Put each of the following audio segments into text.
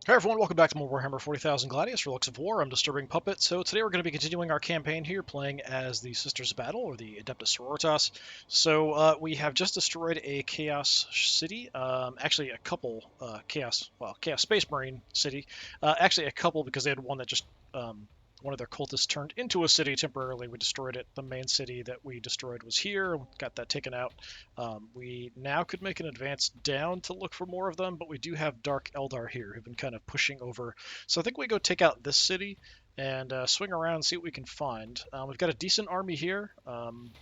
Hey everyone, welcome back to more Warhammer 40,000 Gladius, Relics of War. I'm DisturbingPuppet. So today we're going to be continuing our campaign here, playing as the Sisters of Battle, or the Adeptus Sororitas. So we have just destroyed a Chaos city, actually a couple Chaos Space Marine city. Actually a couple because they had one that just, one of their cultists turned into a city temporarily. We destroyed it. The main city that we destroyed was here, got that taken out. We now could make an advance down to look for more of them, but we do have Dark Eldar here who've been kind of pushing over. So I think we go take out this city and swing around and see what we can find. We've got a decent army here,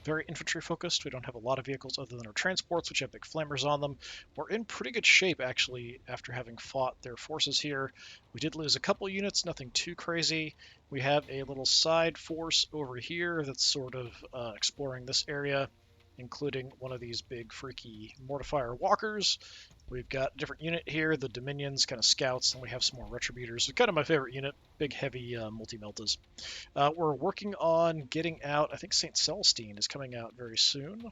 very infantry focused. We don't have a lot of vehicles other than our transports, which have big flammers on them. We're in pretty good shape, actually, after having fought their forces here. We did lose a couple units, nothing too crazy. We have a little side force over here that's sort of exploring this area, including one of these big freaky mortifier walkers. We've got a different unit here, the Dominions, kind of scouts, and we have some more retributors. It's kind of my favorite unit, big heavy multi-meltas. We're working on getting out, I think St. Celestine is coming out very soon.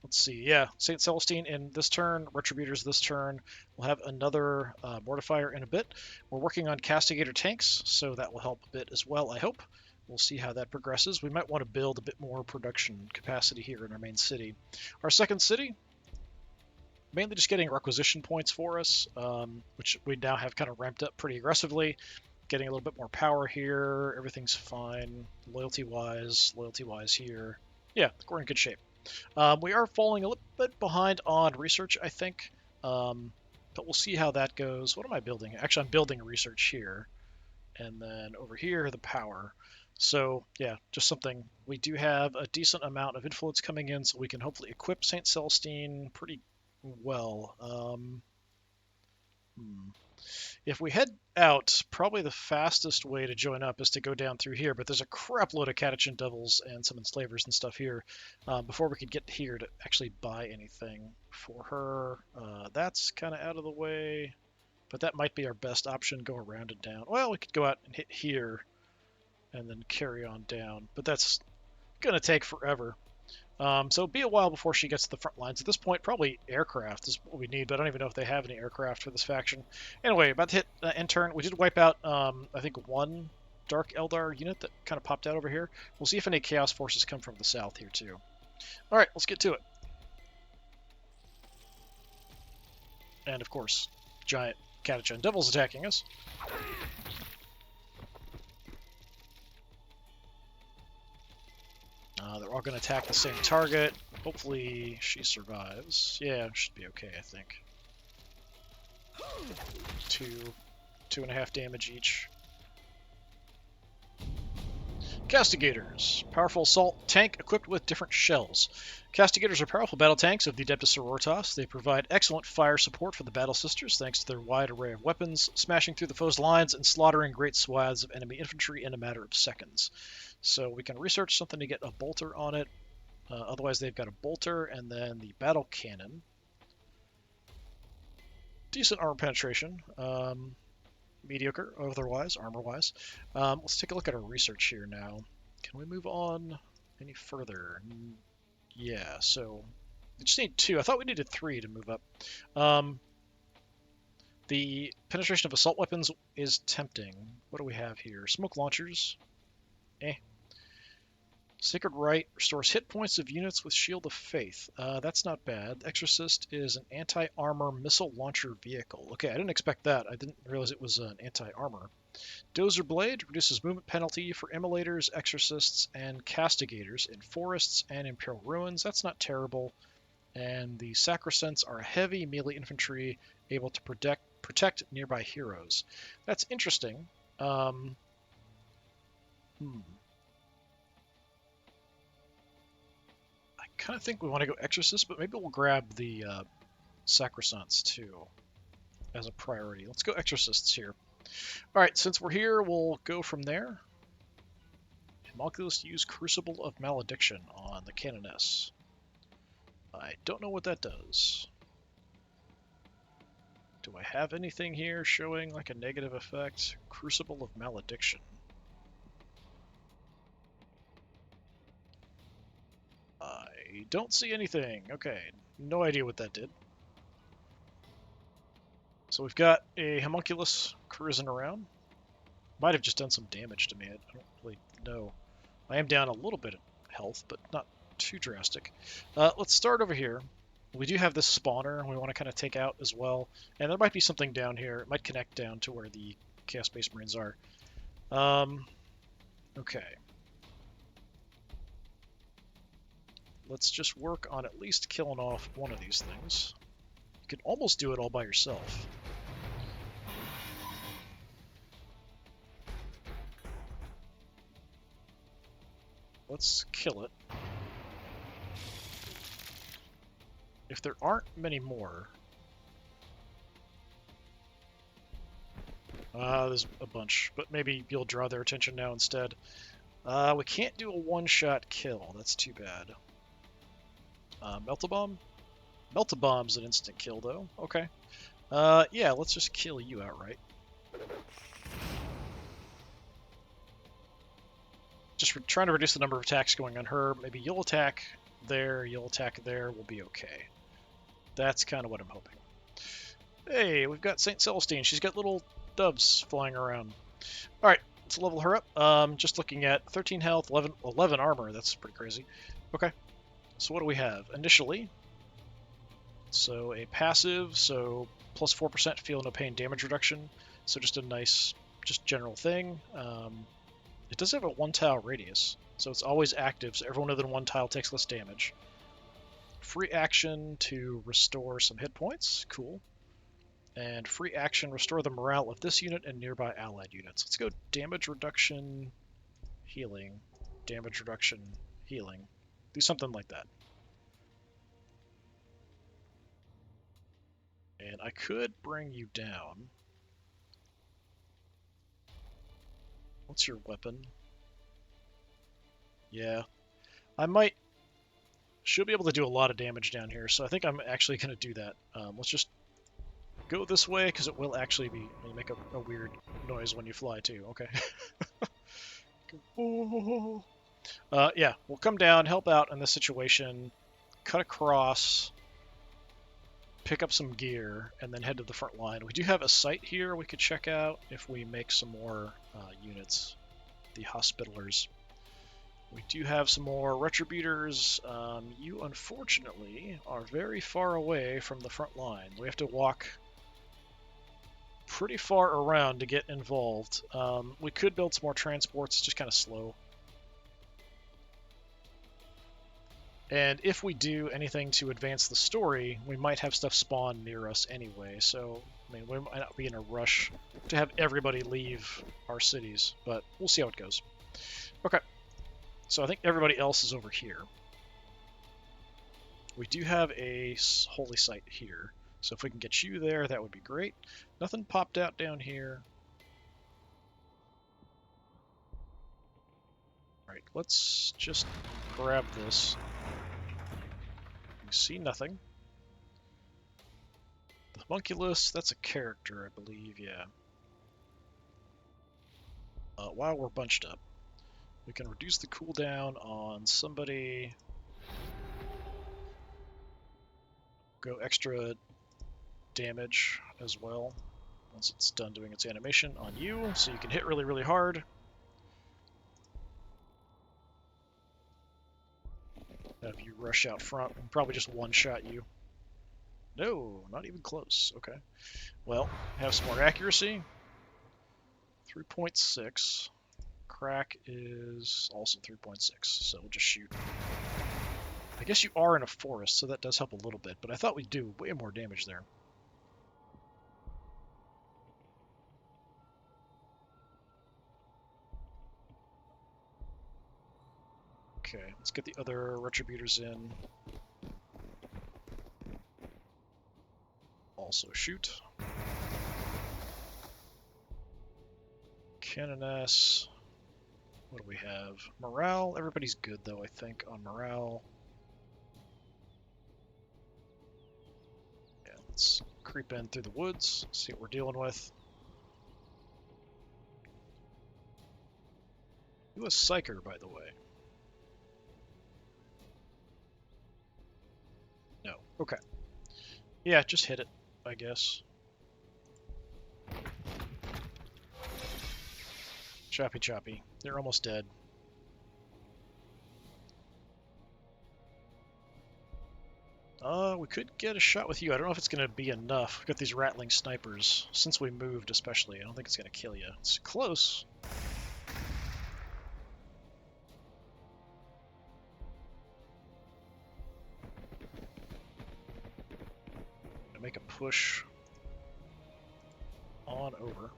Let's see, yeah, St. Celestine in this turn, retributors this turn. We'll have another mortifier in a bit. We're working on castigator tanks, so that will help a bit as well, I hope. We'll see how that progresses. We might want to build a bit more production capacity here in our main city. Our second city, mainly just getting requisition points for us, which we now have kind of ramped up pretty aggressively. Getting a little bit more power here. Everything's fine. Loyalty-wise here. Yeah, we're in good shape. We are falling a little bit behind on research, I think, but we'll see how that goes. What am I building? Actually, I'm building research here, and then over here, the power. So yeah, just something. We do have a decent amount of influence coming in, so we can hopefully equip St. Celestine pretty well. If we head out, probably the fastest way to join up is to go down through here, but there's a crap load of Catachin Devils and some Enslavers and stuff here before we could get here to actually buy anything for her. That's kind of out of the way, but that might be our best option, go around and down. Well, we could go out and hit here and then carry on down, but that's going to take forever. So it'll be a while before she gets to the front lines. At this point, probably aircraft is what we need, but I don't even know if they have any aircraft for this faction. Anyway, about to hit end turn. We did wipe out, I think, one Dark Eldar unit that kind of popped out over here. We'll see if any Chaos forces come from the south here, too. All right, let's get to it. And, of course, giant Catachin Devils attacking us. They're all going to attack the same target. Hopefully she survives. Yeah, should be okay, I think. 2.5 damage each. Castigators. Powerful assault tank equipped with different shells. Castigators are powerful battle tanks of the Adeptus Sororitas. They provide excellent fire support for the Battle Sisters thanks to their wide array of weapons, smashing through the foe's lines and slaughtering great swaths of enemy infantry in a matter of seconds. So we can research something to get a bolter on it. Otherwise, they've got a bolter and then the battle cannon. Decent armor penetration. Mediocre otherwise, armor-wise. Let's take a look at our research here now. Can we move on any further? Yeah, so we just need 2. I thought we needed 3 to move up. The penetration of assault weapons is tempting. What do we have here? Smoke launchers. Sacred Rite restores hit points of units with Shield of Faith. That's not bad. Exorcist is an anti-armor missile launcher vehicle. Okay, I didn't expect that. I didn't realize it was an anti-armor. Dozer Blade reduces movement penalty for Immolators, Exorcists, and Castigators in forests and Imperial Ruins. That's not terrible. And the Sacrosancts are heavy melee infantry able to protect nearby heroes. That's interesting. I kind of think we want to go Exorcist, but maybe we'll grab the Sacrosancts too as a priority. Let's go Exorcists here. All right, since we're here, we'll go from there. Homunculus use Crucible of Malediction on the Canoness. I don't know what that does. Do I have anything here showing like a negative effect? Crucible of Malediction. I don't see anything. Okay, no idea what that did. So we've got a homunculus cruising around. Might have just done some damage to me. I don't really know. I am down a little bit of health, but not too drastic. Let's start over here. We do have this spawner we want to kind of take out as well. And there might be something down here. It might connect down to where the Chaos Space Marines are. Okay. Let's just work on at least killing off one of these things. You can almost do it all by yourself. Let's kill it. If there aren't many more... there's a bunch, but maybe you'll draw their attention now instead. We can't do a one-shot kill. That's too bad. Melt-a-bomb? Melt-a-bomb's an instant kill, though. Okay. Yeah, let's just kill you outright. Just trying to reduce the number of attacks going on her. Maybe you'll attack there, we'll be okay. That's kind of what I'm hoping. Hey, we've got St. Celestine. She's got little doves flying around. Alright, let's level her up. Just looking at 13 health, 11 armor. That's pretty crazy. Okay, so what do we have? Initially, so a passive, so plus 4% feel no pain damage reduction. So just a nice, just general thing. It does have a 1-tile radius, so it's always active, so everyone within 1 tile takes less damage. Free action to restore some hit points. Cool. And free action, restore the morale of this unit and nearby allied units. Let's go damage reduction, healing, damage reduction, healing. Do something like that. And I could bring you down. What's your weapon? Yeah. I should be able to do a lot of damage down here, so I think I'm actually going to do that. Let's just go this way, because it will actually make a weird noise when you fly, too. Okay. Yeah, we'll come down, help out in this situation, cut across, pick up some gear, and then head to the front line. We do have a site here we could check out if we make some more units, the Hospitalers. We do have some more Retributors. You, unfortunately, are very far away from the front line. We have to walk pretty far around to get involved. We could build some more transports, it's just kind of slow. And if we do anything to advance the story, we might have stuff spawn near us anyway, so I mean, we might not be in a rush to have everybody leave our cities, but we'll see how it goes. Okay, so I think everybody else is over here. We do have a holy site here, so if we can get you there, that would be great. Nothing popped out down here. Alright, let's just grab this. You see nothing. The homunculus, that's a character, I believe, yeah. While we're bunched up, we can reduce the cooldown on somebody. Go extra damage as well once it's done doing its animation on you, so you can hit really, really hard. Have you rush out front and probably just one-shot you. No, not even close. Okay. Well, have some more accuracy. 3.6. Crack is also 3.6, so we'll just shoot. I guess you are in a forest, so that does help a little bit, but I thought we'd do way more damage there. Okay, let's get the other Retributors in. Also shoot. Canoness. What do we have? Morale. Everybody's good, though, I think, on morale. Yeah, let's creep in through the woods, see what we're dealing with. Who is Psyker, by the way? No. Okay. Yeah, just hit it, I guess. Choppy choppy. They're almost dead. We could get a shot with you. I don't know if it's going to be enough. We've got these rattling snipers. Since we moved, especially, I don't think it's going to kill you. It's close. Gonna make a push on over.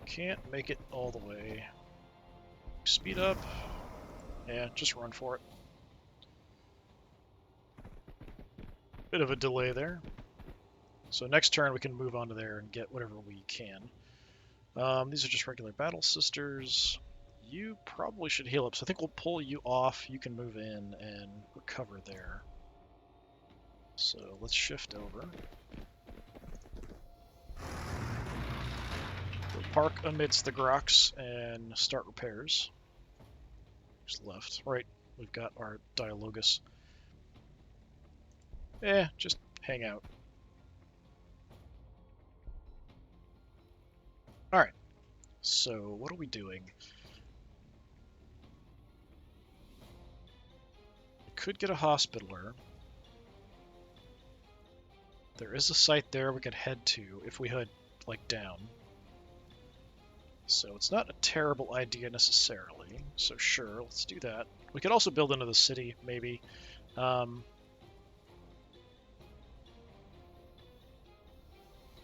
Can't make it all the way. Speed up. Yeah, just run for it. Bit of a delay there. So next turn we can move on to there and get whatever we can. These are just regular battle sisters. You probably should heal up, so I think we'll pull you off. You can move in and recover there. So let's shift over. We'll park amidst the grox and start repairs. Just left. Right, we've got our Dialogus. Just hang out. Alright, so what are we doing? We could get a hospitaler. There is a site there we could head to if we head, like, down. So it's not a terrible idea necessarily. So sure, let's do that. We could also build into the city, maybe.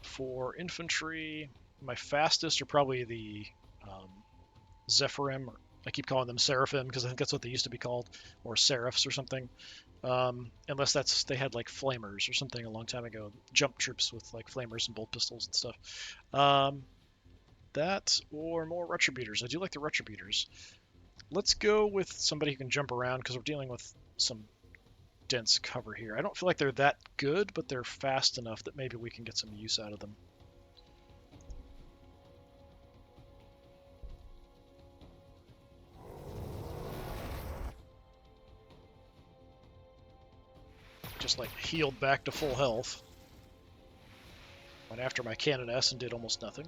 For infantry, my fastest are probably the Zephyrim. Or I keep calling them Seraphim because I think that's what they used to be called, or Seraphs or something. Unless they had like flamers or something a long time ago, jump troops with like flamers and bolt pistols and stuff. That or more retributors. I do like the retributors. Let's go with somebody who can jump around because we're dealing with some dense cover here. I don't feel like they're that good, but they're fast enough that maybe we can get some use out of them. Just like healed back to full health. Went after my Canoness and did almost nothing.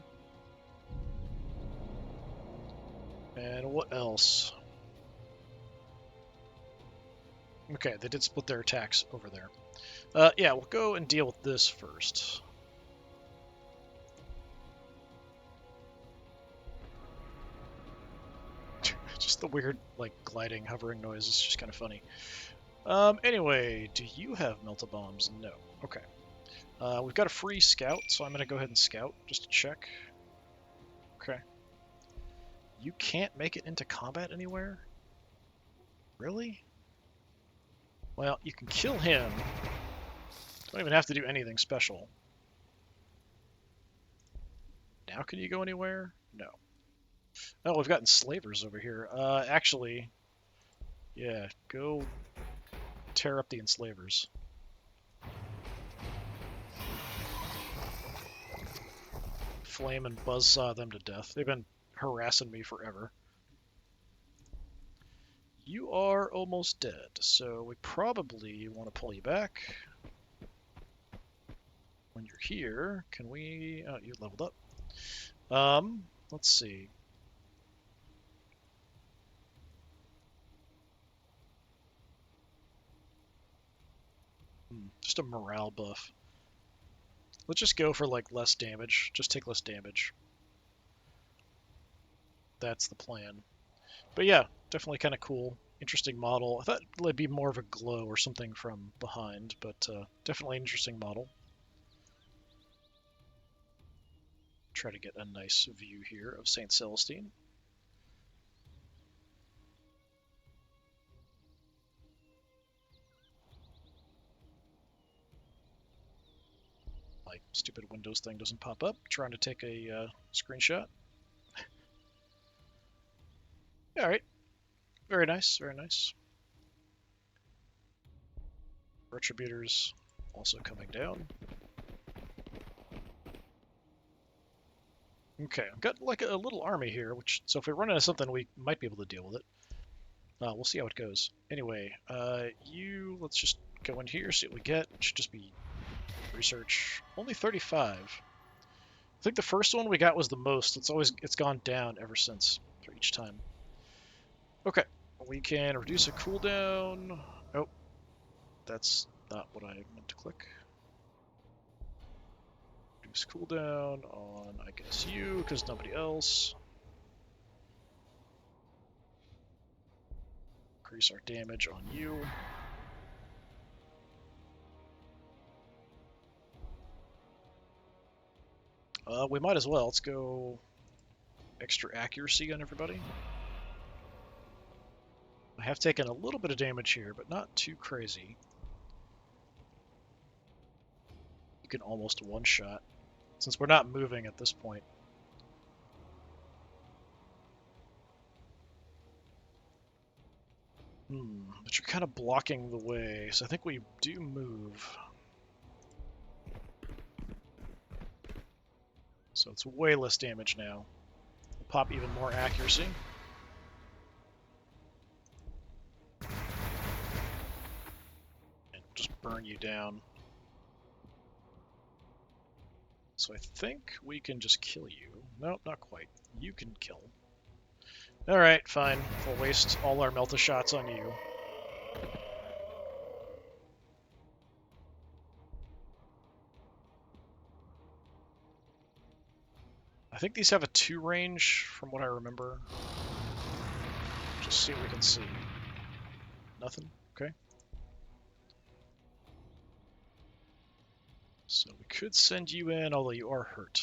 And what else? Okay, they did split their attacks over there. Yeah, we'll go and deal with this first. Just the weird, like, gliding, hovering noise is just kind of funny. Anyway, do you have melta bombs? No. Okay. We've got a free scout, so I'm going to go ahead and scout just to check. Okay. You can't make it into combat anywhere? Really? Well, you can kill him. Don't even have to do anything special. Now can you go anywhere? No. Oh, we've got enslavers over here. Actually, yeah, go tear up the enslavers. Flame and buzzsaw them to death. They've been harassing me forever. You are almost dead, so we probably want to pull you back. When you're here, can we... Oh, you leveled up. Let's see. Just a morale buff. Let's just go for, like, less damage. Just take less damage. That's the plan. But yeah, definitely kind of cool. Interesting model. I thought it'd be more of a glow or something from behind, but definitely an interesting model. Try to get a nice view here of St. Celestine. My stupid Windows thing doesn't pop up. Trying to take a screenshot. Alright. Very nice, very nice. Retributors also coming down. Okay, I've got like a little army here, so if we run into something, we might be able to deal with it. We'll see how it goes. Anyway, let's just go in here, see what we get. It should just be Research, only 35. I think the first one we got was the most. It's gone down ever since for each time. Okay, we can reduce a cooldown. Oh, that's not what I meant to click. Reduce cooldown on, I guess, you, because nobody else. Increase our damage on you. We might as well. Let's go extra accuracy on everybody. I have taken a little bit of damage here, but not too crazy. You can almost one-shot, since we're not moving at this point. But you're kind of blocking the way, so I think we do move. So it's way less damage now. We'll pop even more accuracy. And just burn you down. So I think we can just kill you. Nope, not quite. You can kill. Alright, fine. We'll waste all our Melta shots on you. I think these have a 2 range, from what I remember. Just see what we can see. Nothing? Okay. So we could send you in, although you are hurt.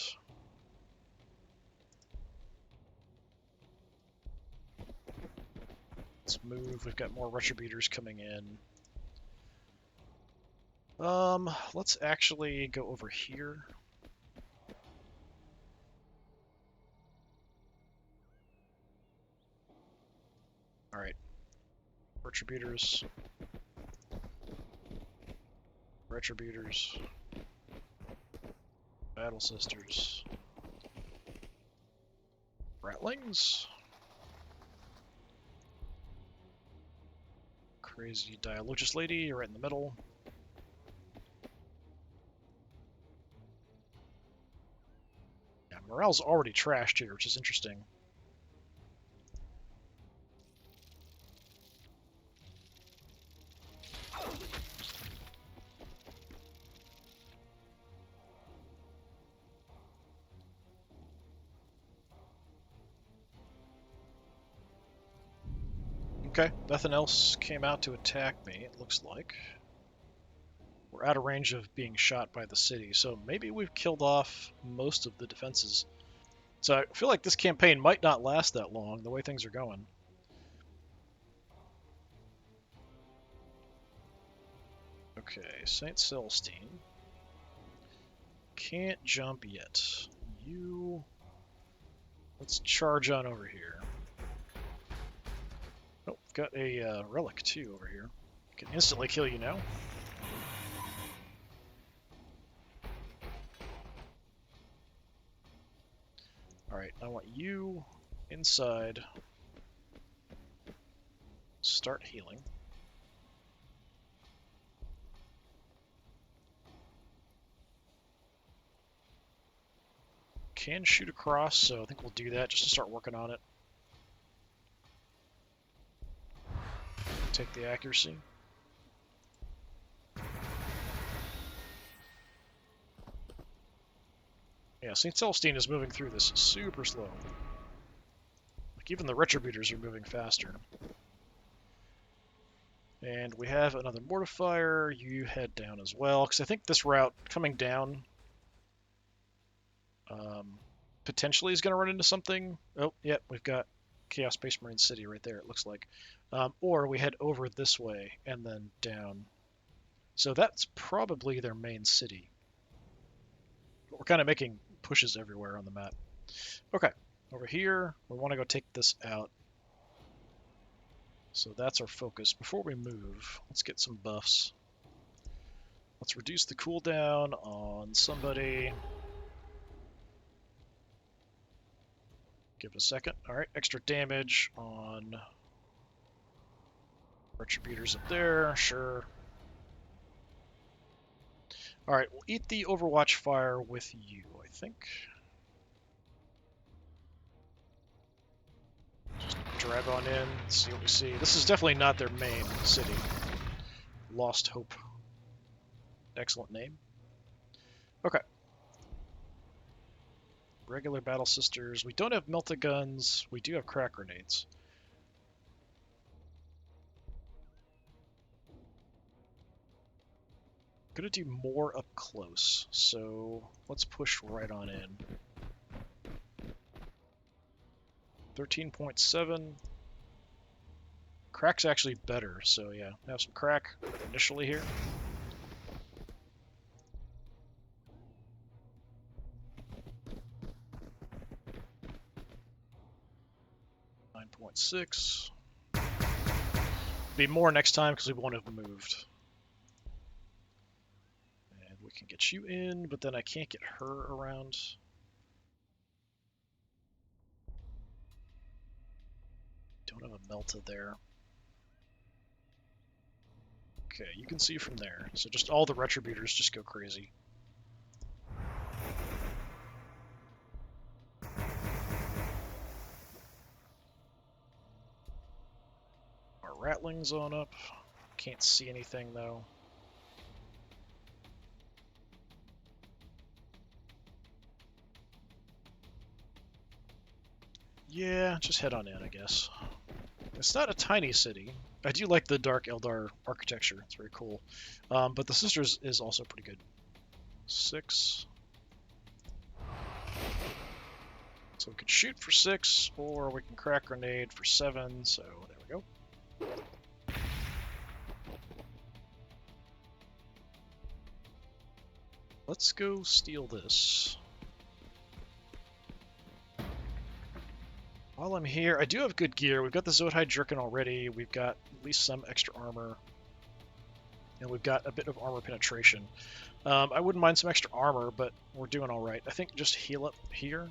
Let's move. We've got more Retributors coming in. Let's actually go over here. Alright. Retributors. Retributors. Battle Sisters. Ratlings. Crazy Dialogus Lady, you're right in the middle. Yeah, morale's already trashed here, which is interesting. Okay, nothing else came out to attack me, it looks like. We're out of range of being shot by the city, so maybe we've killed off most of the defenses. So I feel like this campaign might not last that long, the way things are going. Okay, St. Celestine. Can't jump yet. You... Let's charge on over here. Oh, got a relic too over here. Can instantly kill you now. Alright, I want you inside. Start healing. Can shoot across, so I think we'll do that just to start working on it. Take the accuracy. Yeah, St. Celestine is moving through this super slow. Like, even the Retributors are moving faster. And we have another Mortifier. You head down as well, because I think this route coming down potentially is going to run into something. Oh, yeah, we've got Chaos Space Marine City right there, it looks like. Or we head over this way and then down. So that's probably their main city. We're kind of making pushes everywhere on the map. Okay, over here, we want to go take this out. So that's our focus. Before we move, let's get some buffs. Let's reduce the cooldown on somebody. Give it a second. Alright, extra damage on Retributors up there, sure. Alright, we'll eat the Overwatch fire with you, I think. Just drive on in, see what we see. This is definitely not their main city. Lost Hope. Excellent name. Okay. Regular Battle Sisters. We don't have melta guns. We do have crack grenades. I'm gonna do more up close, so let's push right on in. 13.7. Crack's actually better, so yeah, have some crack initially here. .6. Be more next time because we won't have moved. And we can get you in, but then I can't get her around. Don't have a melta there. Okay, you can see from there. So just all the retributors just go crazy. Our rattling's on up. Can't see anything though. Yeah, just head on in, I guess. It's not a tiny city. I do like the Dark Eldar architecture. It's very cool. But the Sisters is also pretty good. 6. So we can shoot for 6, or we can crack grenade for 7, so there we go. Let's go steal this. While I'm here, I do have good gear. We've got the Zoethide Jerkin already. We've got at least some extra armor. And we've got a bit of armor penetration. I wouldn't mind some extra armor, but we're doing all right. I think just heal up here,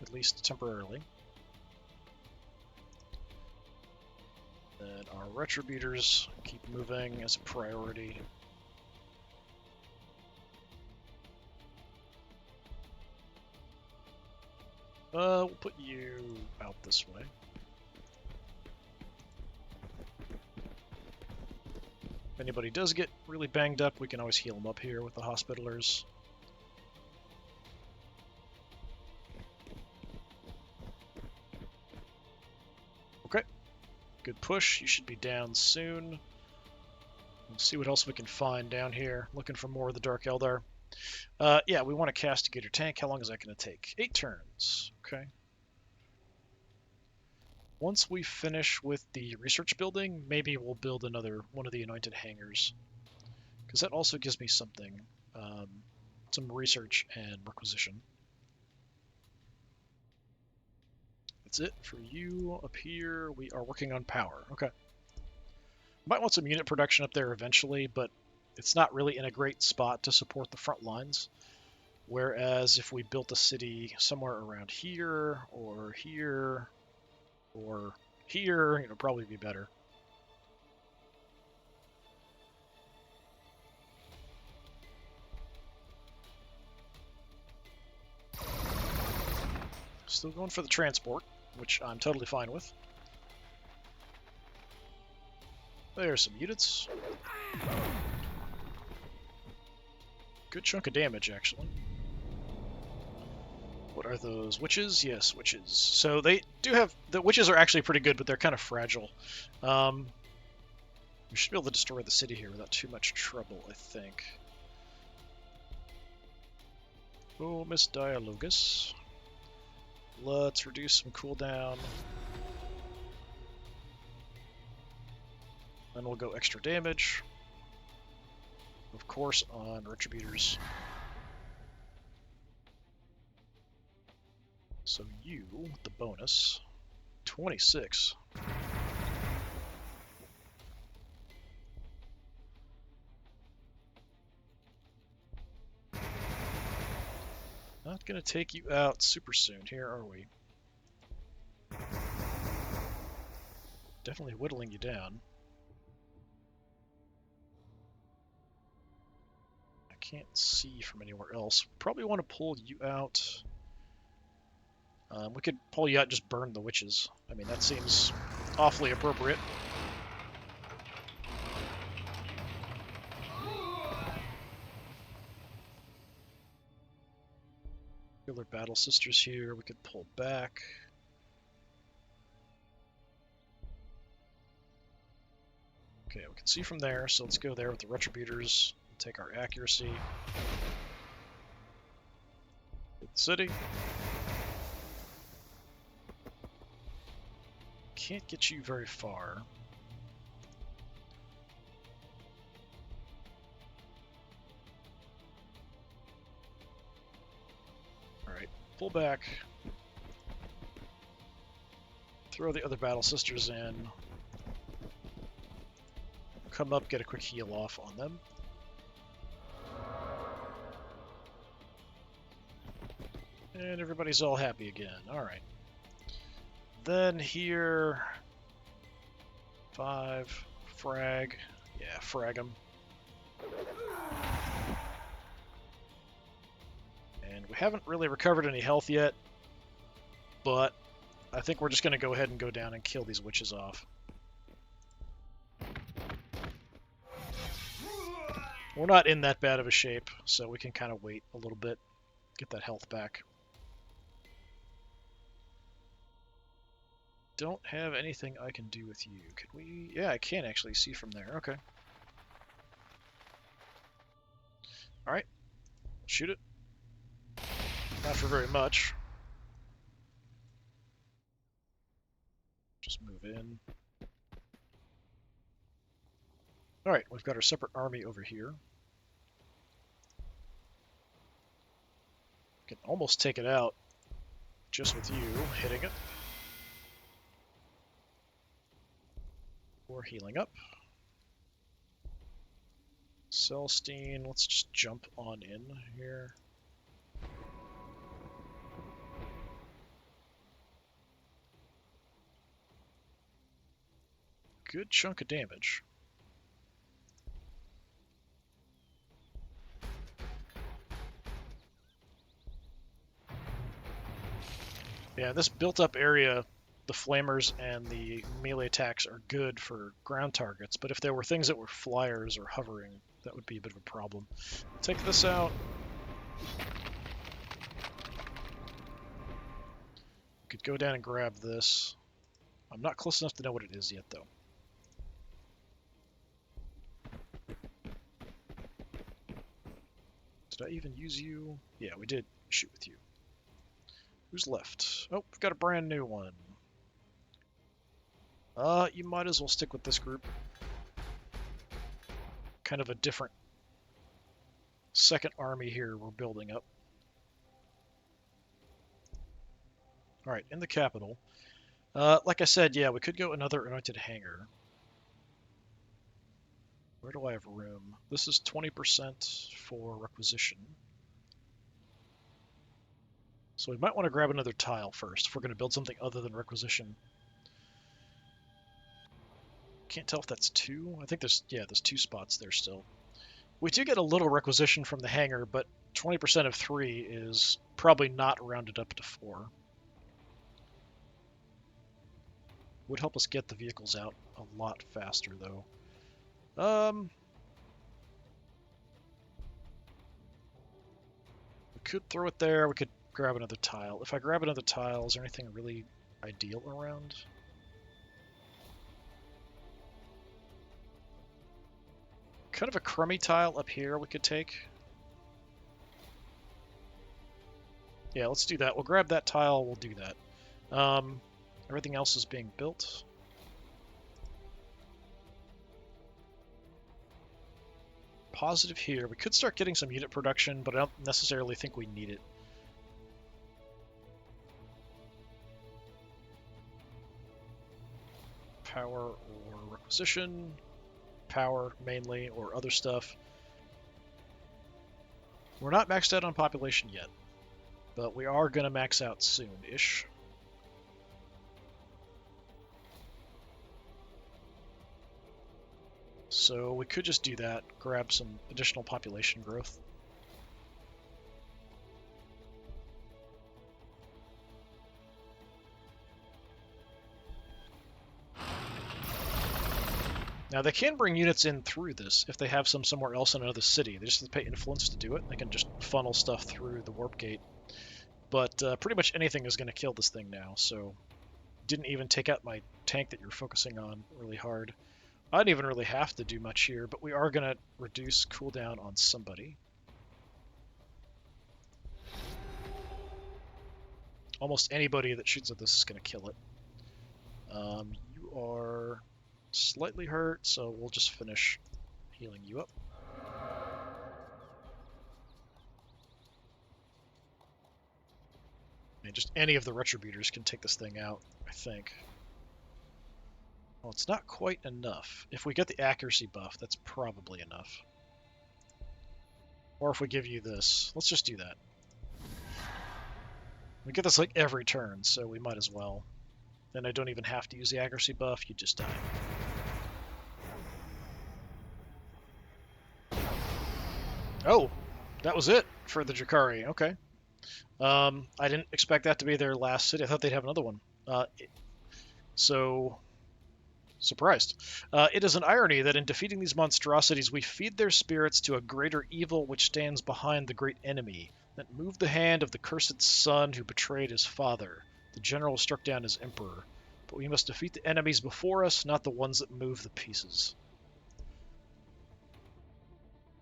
at least temporarily. And our retributors keep moving as a priority. We'll put you out this way. If anybody does get really banged up, we can always heal them up here with the Hospitalers. Okay. Good push. You should be down soon. We'll see what else we can find down here. Looking for more of the Dark Eldar. Yeah, we want to castigate your tank. How long is that going to take? 8 turns. Okay. Once we finish with the research building, maybe we'll build another one of the anointed hangars. Because that also gives me something. Some research and requisition. That's it for you up here. We are working on power. Okay. Might want some unit production up there eventually, but it's not really in a great spot to support the front lines. Whereas if we built a city somewhere around here, or here, or here, it'll probably be better. Still going for the transport, which I'm totally fine with. There's some units. Good chunk of damage, actually. What are those? Witches? Yes, witches. So they do have... The witches are actually pretty good, but they're kind of fragile. We should be able to destroy the city here without too much trouble, I think. Oh, Miss Dialogus. Let's reduce some cooldown. Then we'll go extra damage. Of course, on Retributors. So you, with the bonus, 26. Not gonna take you out super soon here, are we? Definitely whittling you down. I Can't see from anywhere else. Probably want to pull you out. We could pull you out and just burn the witches. I mean, that seems awfully appropriate. Regular battle sisters here. We could pull back. Okay, we can see from there, so let's go there with the Retributors and take our accuracy. Hit the city. Can't get you very far. Alright, pull back. Throw the other battle sisters in. Come up, get a quick heal off on them. And everybody's all happy again. Alright. Then here... 5... frag. Yeah, frag them. And we haven't really recovered any health yet, but I think we're just going to go ahead and go down and kill these witches off. We're not in that bad of a shape, so we can kind of wait a little bit, get that health back. Don't have anything I can do with you. Can we? Yeah, I can actually see from there. Okay. Alright. Shoot it. Not for very much. Just move in. Alright, we've got our separate army over here. Can almost take it out just with you hitting it. Or healing up. Celestine, let's just jump on in here. Good chunk of damage. Yeah, this built-up area, the flamers and the melee attacks are good for ground targets, but if there were things that were flyers or hovering, that would be a bit of a problem. Take this out. Could go down and grab this. I'm not close enough to know what it is yet, though. Did I even use you? Yeah, we did shoot with you. Who's left? Oh, we've got a brand new one. You might as well stick with this group. Kind of a different second army here we're building up. Alright, in the capital. Like I said, yeah, we could go another anointed hangar. Where do I have room? This is 20% for requisition. So we might want to grab another tile first if we're going to build something other than requisition. Can't tell if that's 2. I think there's 2 spots there still. We do get a little requisition from the hangar, but 20% of 3 is probably not rounded up to 4. Would help us get the vehicles out a lot faster, though. We could throw it there. We could grab another tile. If I grab another tile, is there anything really ideal around? Kind of a crummy tile up here we could take. Yeah, let's do that. We'll grab that tile, we'll do that. Everything else is being built. Positive here. We could start getting some unit production, but I don't necessarily think we need it. Power or requisition. Power mainly, or other stuff. We're not maxed out on population yet, but we are going to max out soon-ish. So we could just do that, grab some additional population growth. Now, they can bring units in through this if they have some somewhere else in another city. They just have to pay influence to do it. They can just funnel stuff through the warp gate. But pretty much anything is going to kill this thing now, so didn't even take out my tank that you're focusing on really hard. I didn't even really have to do much here, but we are going to reduce cooldown on somebody. Almost anybody that shoots at this is going to kill it. You are slightly hurt, so we'll just finish healing you up. And just any of the Retributors can take this thing out, I think. Well, it's not quite enough. If we get the accuracy buff, that's probably enough. Or if we give you this. Let's just do that. We get this like every turn, so we might as well. Then I don't even have to use the accuracy buff, you just die. Oh, that was it for the Drakari. Okay. I didn't expect that to be their last city. I thought they'd have another one. So, surprised. It is an irony that in defeating these monstrosities, we feed their spirits to a greater evil which stands behind the great enemy that moved the hand of the cursed son who betrayed his father. The general struck down his emperor. But we must defeat the enemies before us, not the ones that move the pieces.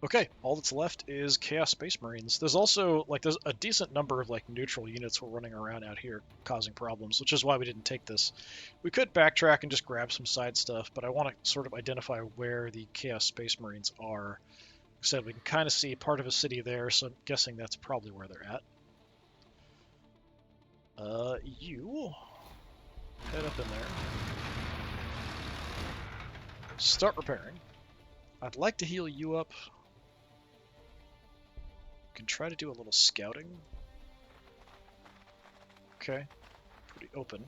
Okay, all that's left is Chaos Space Marines. There's also, there's a decent number of, neutral units we're running around out here causing problems, which is why we didn't take this. We could backtrack and just grab some side stuff, but I want to sort of identify where the Chaos Space Marines are. Like I said, we can kind of see part of a city there, so I'm guessing that's probably where they're at. You head up in there. Start repairing. I'd like to heal you up. Can try to do a little scouting. Okay, pretty open.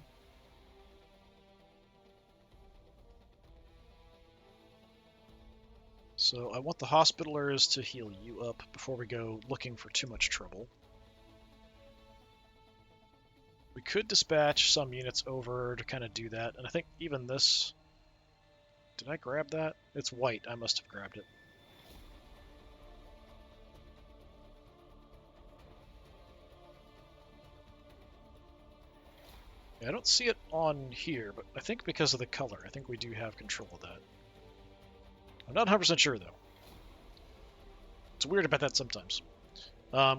So I want the Hospitalers to heal you up before we go looking for too much trouble. We could dispatch some units over to kind of do that, and I think even this... Did I grab that? It's white, I must have grabbed it. Yeah, I don't see it on here, but I think because of the color, I think we do have control of that. I'm not 100% sure, though. It's weird about that sometimes.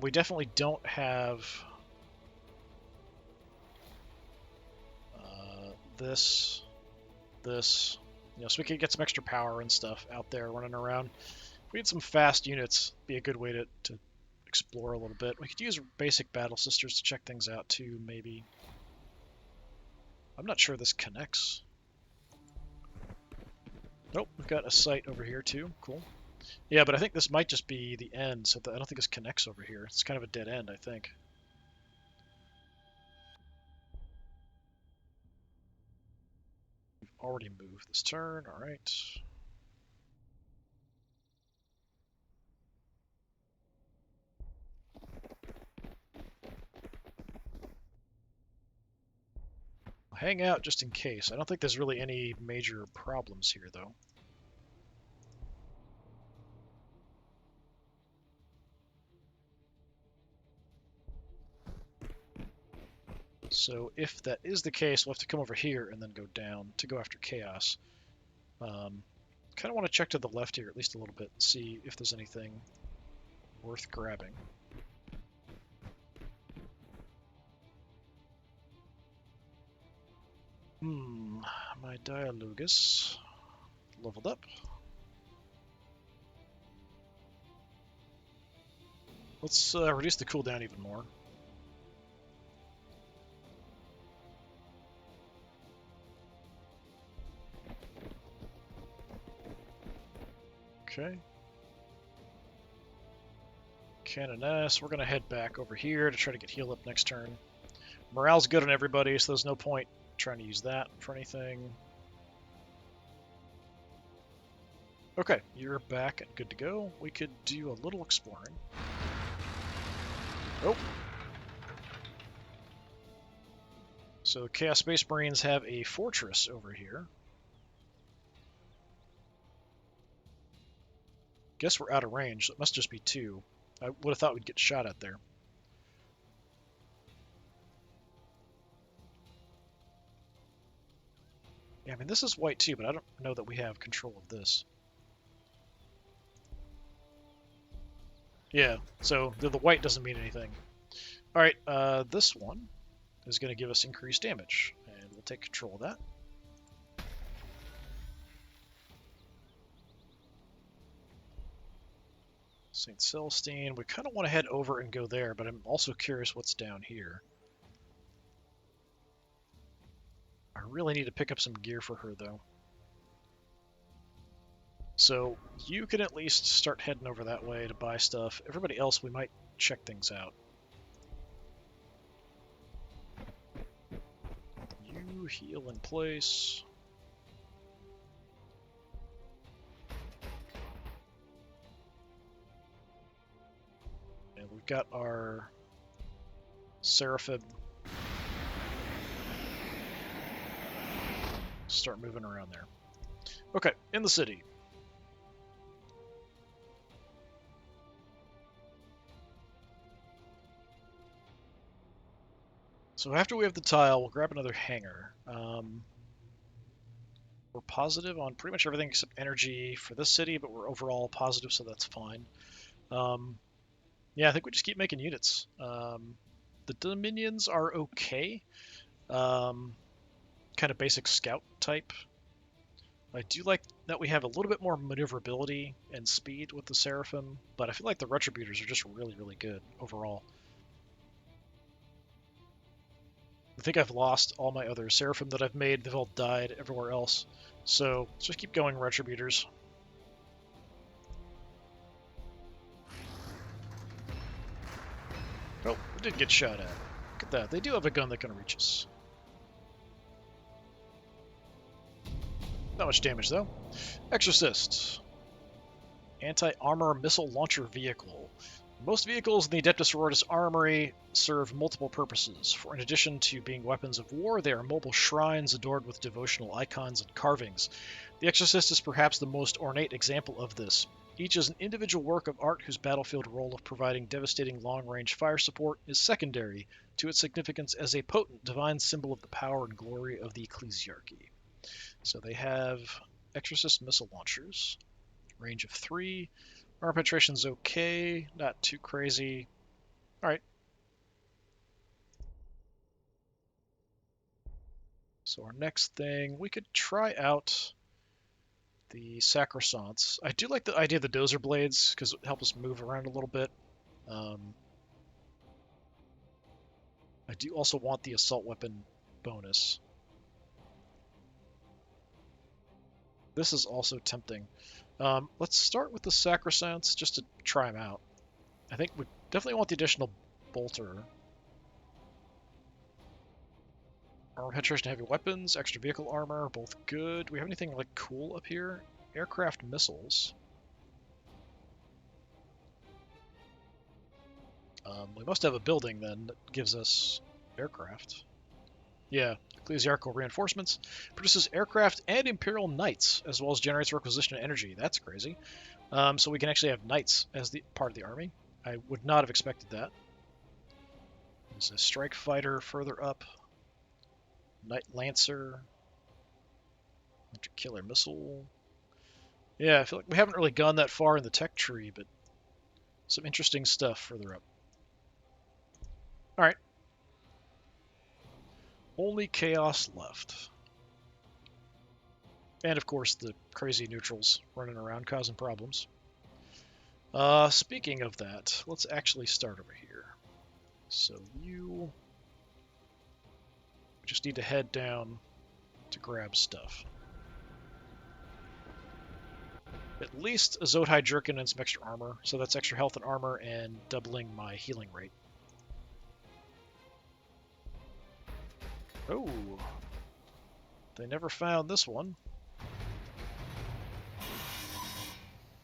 We definitely don't have this, you know, so we could get some extra power and stuff out there running around. If we had some fast units, it'd be a good way to explore a little bit. We could use basic Battle Sisters to check things out too, maybe. I'm not sure this connects. Nope, we've got a site over here too. Cool. Yeah, but I think this might just be the end, so I don't think this connects over here. It's kind of a dead end, I think. We've already moved this turn, alright. Hang out just in case. I don't think there's really any major problems here, though. So if that is the case, we'll have to come over here and then go down to go after Chaos. Kind of want to check to the left here at least a little bit and see if there's anything worth grabbing. My Dialogus leveled up. Let's reduce the cooldown even more. Okay. Canoness, we're going to head back over here to try to get healed up next turn. Morale's good on everybody, so there's no point trying to use that for anything. Okay, you're back and good to go. We could do a little exploring. Oh. So Chaos Space Marines have a fortress over here. guess we're out of range, so it must just be 2. I would have thought we'd get shot at there. Yeah, I mean, this is white too, but I don't know that we have control of this. Yeah, so the white doesn't mean anything. Alright, this one is going to give us increased damage, and we'll take control of that. St. Celestine, we kind of want to head over and go there, but I'm also curious what's down here. I really need to pick up some gear for her, though. So you can at least start heading over that way to buy stuff. Everybody else, we might check things out. You heal in place. And we've got our Seraphim. Start moving around there. Okay, in the city. So after we have the tile, we'll grab another hangar. We're positive on pretty much everything except energy for this city, but we're overall positive, so that's fine. Yeah, I think we just keep making units. The Dominions are okay. Kind of basic scout type. I do like that we have a little bit more maneuverability and speed with the Seraphim, but I feel like the Retributors are just really, really good overall. I think I've lost all my other Seraphim that I've made. They've all died everywhere else. So let's just keep going, Retributors. Oh, we did get shot at. Look at that. They do have a gun that can reach us. Not much damage, though. Exorcist. Anti-armor missile launcher vehicle. Most vehicles in the Adeptus Sororitas armory serve multiple purposes. For in addition to being weapons of war, they are mobile shrines adorned with devotional icons and carvings. The Exorcist is perhaps the most ornate example of this. Each is an individual work of art whose battlefield role of providing devastating long-range fire support is secondary to its significance as a potent divine symbol of the power and glory of the ecclesiarchy. So they have Exorcist missile launchers, range of 3. Armor penetration's okay, not too crazy. Alright. So our next thing, we could try out the Sacrosaunts. I do like the idea of the Dozer Blades, because it helps us move around a little bit. I do also want the Assault Weapon bonus. This is also tempting. Let's start with the Sacrosaunts, just to try them out. I think we definitely want the additional Bolter. Armor penetration to heavy weapons, extra vehicle armor, both good. Do we have anything like cool up here? Aircraft missiles. We must have a building then that gives us aircraft. Yeah, ecclesiarchal reinforcements. Produces aircraft and imperial knights, as well as generates requisition energy. That's crazy. So we can actually have knights as the part of the army. I would not have expected that. There's a strike fighter further up. Knight Lancer. Killer missile. Yeah, I feel like we haven't really gone that far in the tech tree, but some interesting stuff further up. Alright. Only chaos left. And of course the crazy neutrals running around causing problems. Speaking of that, let's actually start over here. So you just need to head down to grab stuff. At least a Zodhai Jerkin and some extra armor, so that's extra health and armor and doubling my healing rate. Oh, they never found this one.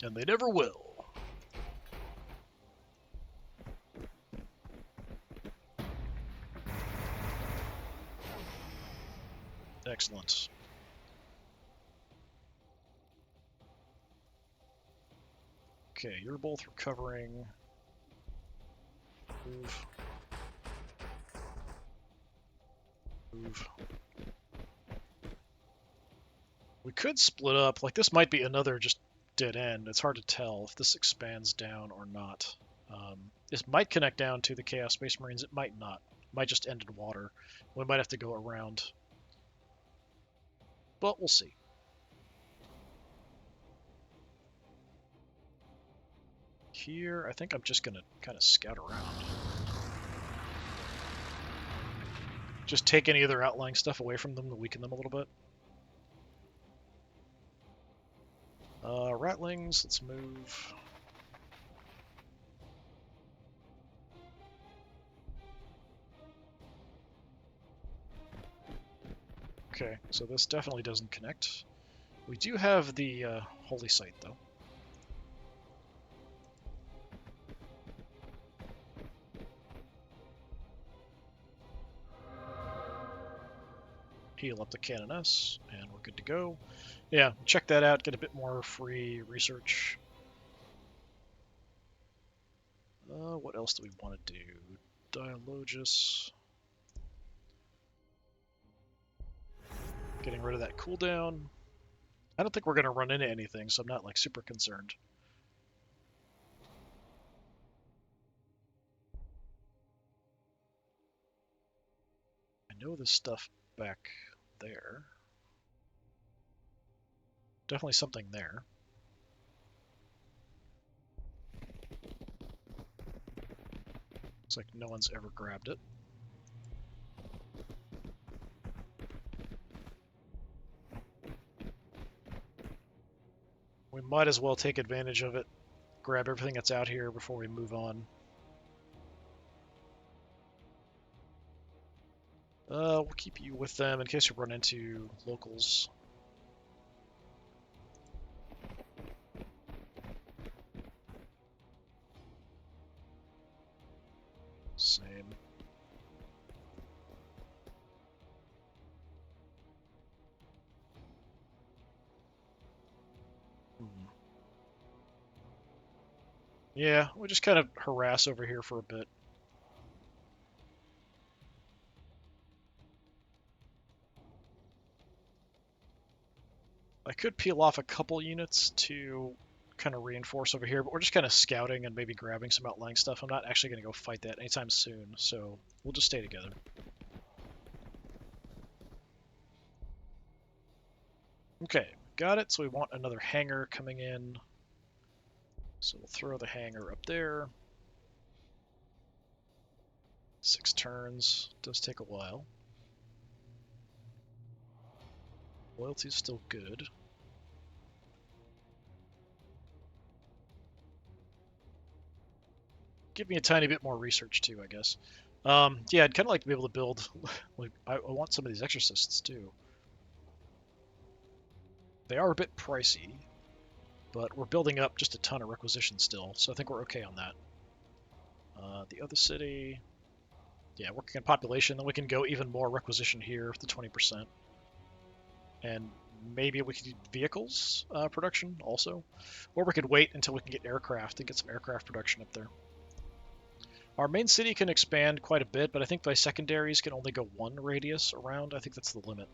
And they never will. Excellent. Okay, you're both recovering. Move. Move. We could split up. Like, this might be another just dead end. It's hard to tell if this expands down or not. This might connect down to the Chaos Space Marines. It might not. It might just end in water. We might have to go around. But we'll see. Here, I think I'm just going to kind of scout around. Just take any of their outlying stuff away from them to weaken them a little bit. Ratlings, let's move. Okay, so this definitely doesn't connect. We do have the holy site, though. Heal up the Canoness, and we're good to go. Yeah, check that out, get a bit more free research. What else do we want to do? Dialogus. Getting rid of that cooldown. I don't think we're going to run into anything, so I'm not like super concerned. I know this stuff back there. Definitely something there. Looks like no one's ever grabbed it. We might as well take advantage of it, grab everything that's out here before we move on. We'll keep you with them in case we run into locals. Same. Yeah, we'll just kind of harass over here for a bit. I could peel off a couple units to kind of reinforce over here, but we're just kind of scouting and maybe grabbing some outlying stuff. I'm not actually going to go fight that anytime soon, so we'll just stay together. Okay, got it. So we want another hangar coming in. So we'll throw the hangar up there. 6 turns. Does take a while. Loyalty's still good. Give me a tiny bit more research too, I guess. Yeah, I'd kind of like to be able to build. Like, I want some of these exorcists too. They are a bit pricey, but we're building up just a ton of requisition still, so I think we're okay on that. The other city, yeah, working on population, then we can go even more requisition here with the 20%. And maybe we could do vehicles production also, or we could wait until we can get aircraft and get some aircraft production up there. Our main city can expand quite a bit, but I think my secondaries can only go 1 radius around. I think that's the limit.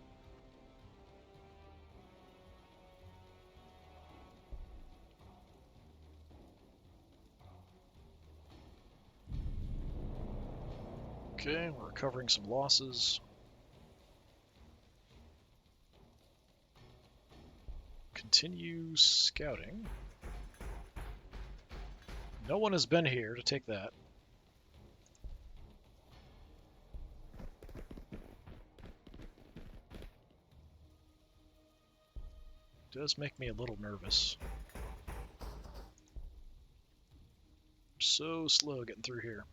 Okay, we're recovering some losses. Continue scouting. No one has been here to take that. Does make me a little nervous. I'm so slow getting through here.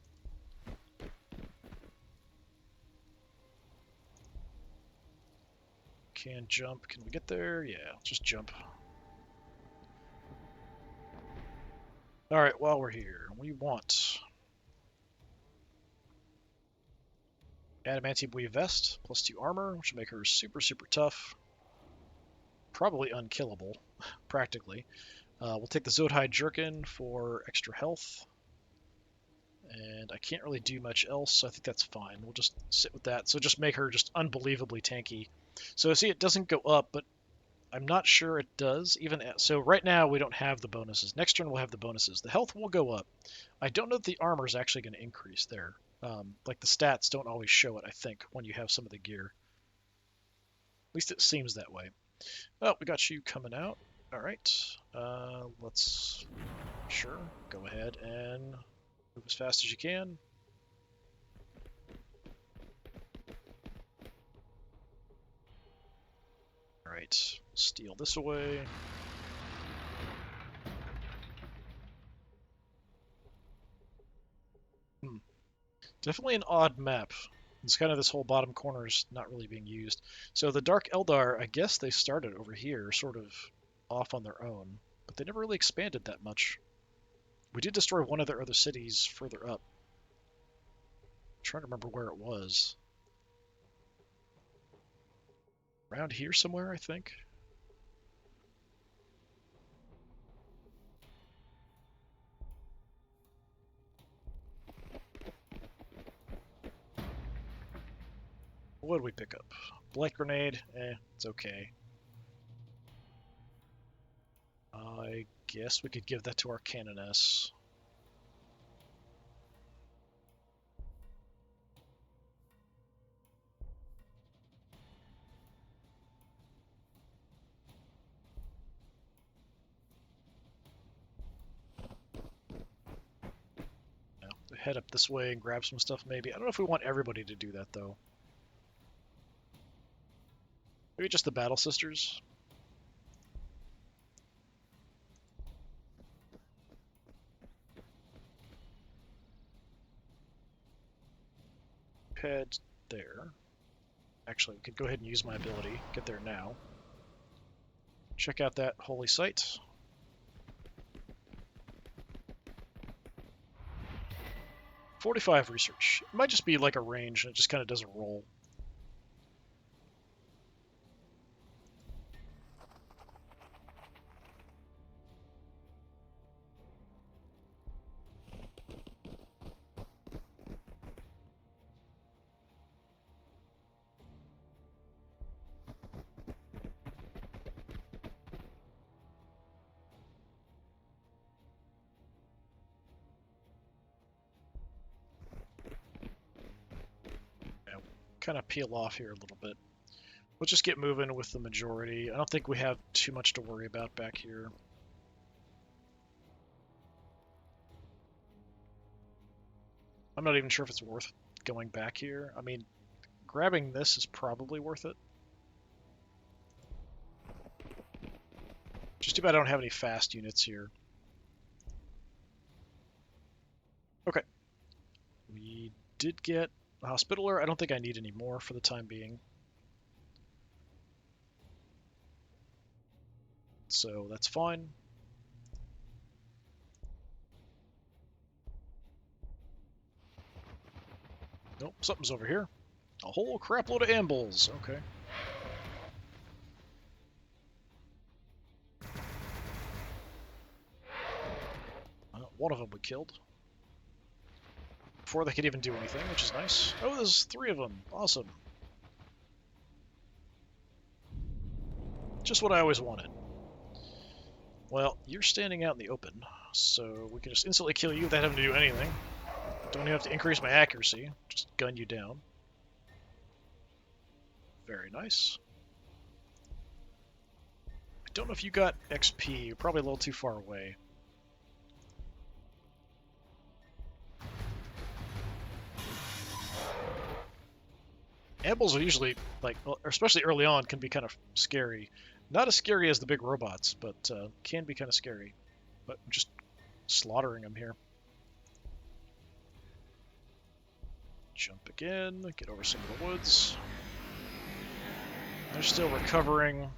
Can jump. Can we get there? Yeah, just jump. Alright, while we're here, we want Adamantium Weave Vest, +2 armor, which will make her super, super tough. Probably unkillable, practically. We'll take the Zodhide Jerkin for extra health. And I can't really do much else, so I think that's fine. We'll just sit with that. So just make her just unbelievably tanky. So see, it doesn't go up, but I'm not sure it does. So right now we don't have the bonuses. Next turn we'll have the bonuses. The health will go up. I don't know if the armor is actually going to increase there. Like the stats don't always show it, I think, when you have some of the gear. At least it seems that way. Oh, we got you coming out. All right. Let's, sure, go ahead and move as fast as you can. All right, steal this away. Definitely an odd map. It's kind of this whole bottom corner is not really being used. So the Dark Eldar, I guess they started over here, sort of off on their own, but they never really expanded that much. We did destroy one of their other cities further up. I'm trying to remember where it was. Around here somewhere, I think. What did we pick up? Blight Grenade? It's okay. I guess we could give that to our Canoness. Head up this way and grab some stuff maybe. I don't know if we want everybody to do that though. Maybe just the Battle Sisters. Head there. Actually, we could go ahead and use my ability. Get there now. Check out that holy site. .45 research. It might just be like a range and it just kind of doesn't roll. Kind of peel off here a little bit. We'll just get moving with the majority. I don't think we have too much to worry about back here. I'm not even sure if it's worth going back here. I mean, grabbing this is probably worth it. Just too bad I don't have any fast units here. Okay. We did get a Hospitaller. I don't think I need any more for the time being. So that's fine. Nope, something's over here. A whole crap load of ambles. Okay. One of them we killed. Before they could even do anything, which is nice. Oh, there's 3 of them. Awesome. Just what I always wanted. Well, you're standing out in the open, so we can just instantly kill you without having to do anything. Don't even have to increase my accuracy. Just gun you down. Very nice. I don't know if you got XP. You're probably a little too far away. Ambles are usually, like, especially early on, can be kind of scary. Not as scary as the big robots, but can be kind of scary. But I'm just slaughtering them here. Jump again, get over some of the woods. They're still recovering.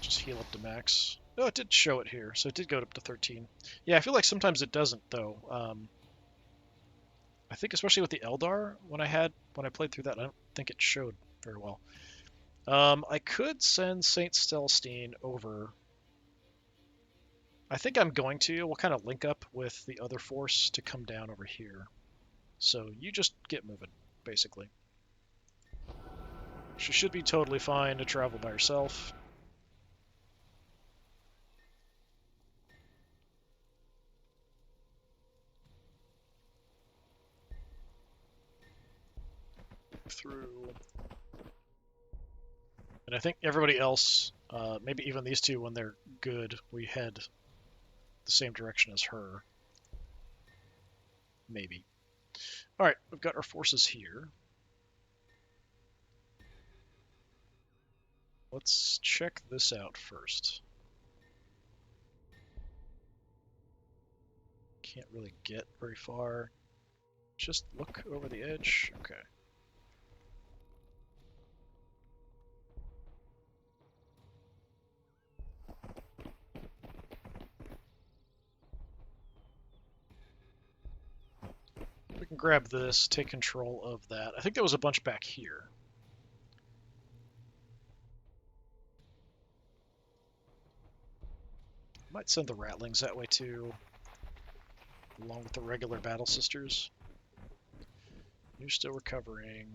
Just heal up to max. Oh, it did show it here, so it did go up to 13. Yeah, I feel like sometimes it doesn't, though. I think especially with the Eldar, when I played through that, I don't think it showed very well. I could send Saint Celestine over. I think I'm going to. We'll kind of link up with the other force to come down over here. So you just get moving, basically. She should be totally fine to travel by herself. Through. And I think everybody else, maybe even these two, when they're good, we head the same direction as her. Maybe. Alright, we've got our forces here. Let's check this out first. Can't really get very far. Just look over the edge. Okay. We can grab this, take control of that. I think there was a bunch back here. Might send the Ratlings that way too, along with the regular Battle Sisters. You're still recovering.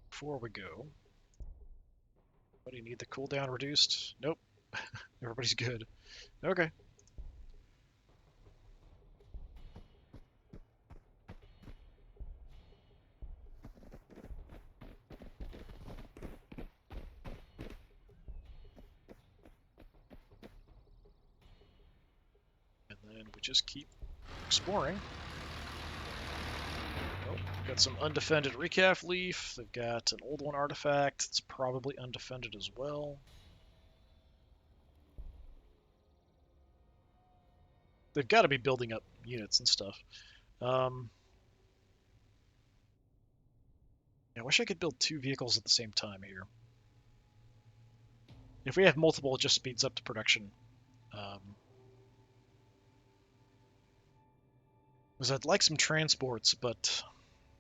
Before we go, what do you need the cooldown reduced? Nope. Everybody's good. Okay. And then we just keep exploring. Oh, got some undefended recaf leaf. They've got an old one artifact. It's probably undefended as well. They've got to be building up units and stuff. I wish I could build 2 vehicles at the same time here. If we have multiple, it just speeds up the production. Because I'd like some transports, but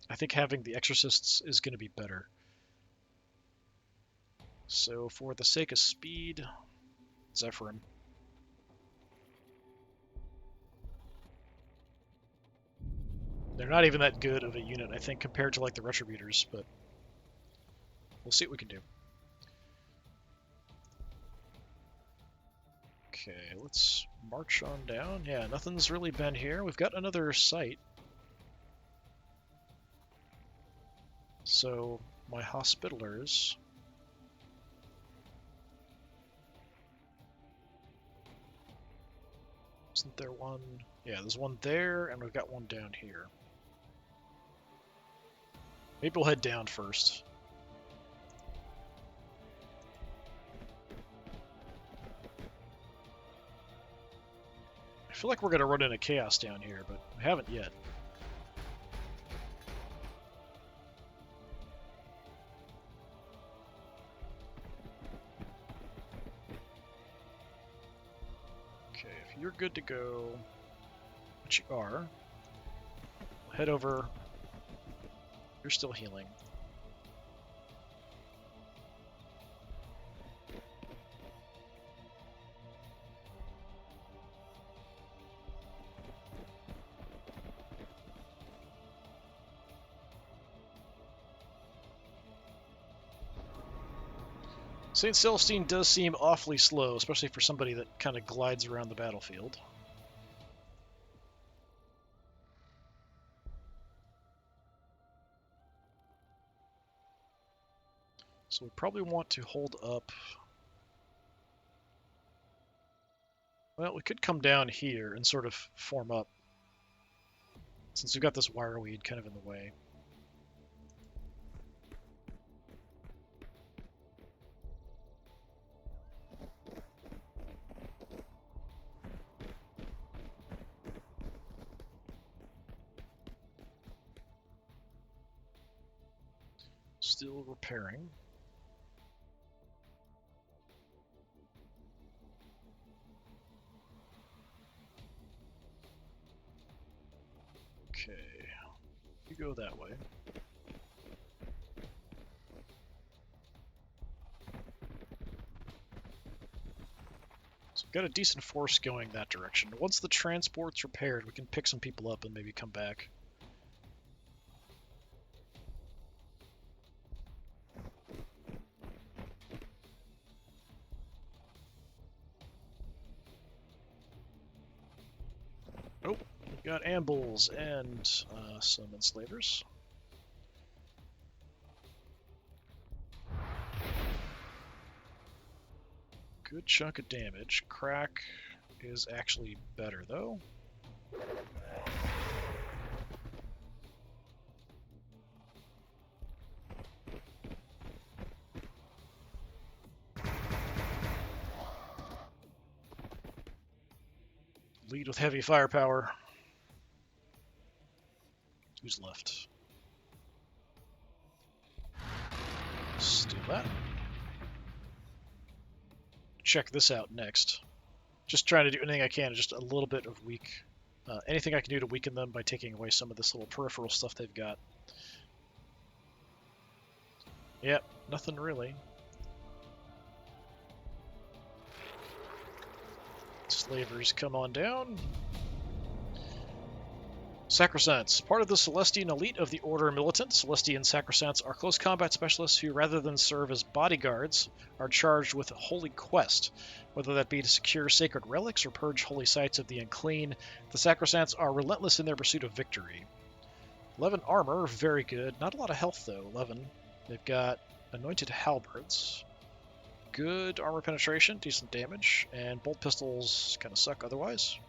I think having the Exorcists is going to be better. So for the sake of speed, Zephyrin. They're not even that good of a unit, I think, compared to like the Retributors, but we'll see what we can do. Okay, let's march on down. Yeah, nothing's really been here. We've got another site. So my Hospitalers. Isn't there one? Yeah, there's one there, and we've got one down here. Maybe we'll head down first. I feel like we're going to run into chaos down here, but we haven't yet. Okay, if you're good to go, which you are, head over. You're still healing. St. Celestine does seem awfully slow, especially for somebody that kind of glides around the battlefield. So we probably want to hold up. Well, we could come down here and sort of form up, since we've got this wireweed kind of in the way. Still repairing. go that way. So we've got a decent force going that direction. Once the transport's repaired, we can pick some people up and maybe come back. Oh, we've got ambuls and some enslavers. Good chunk of damage. Crack is actually better, though. Lead with heavy firepower. Who's left? Steal that. Check this out next. Just trying to do anything I can, just a little bit of anything I can do to weaken them by taking away some of this little peripheral stuff they've got. Yep, nothing really. Slavers, come on down. Sacrosancts. Part of the Celestine elite of the Order Militant, Celestine Sacrosancts are close combat specialists who, rather than serve as bodyguards, are charged with a holy quest. Whether that be to secure sacred relics or purge holy sites of the unclean, the Sacrosancts are relentless in their pursuit of victory. 11 armor, very good. Not a lot of health, though, 11. They've got anointed halberds. Good armor penetration, decent damage, and bolt pistols kind of suck otherwise.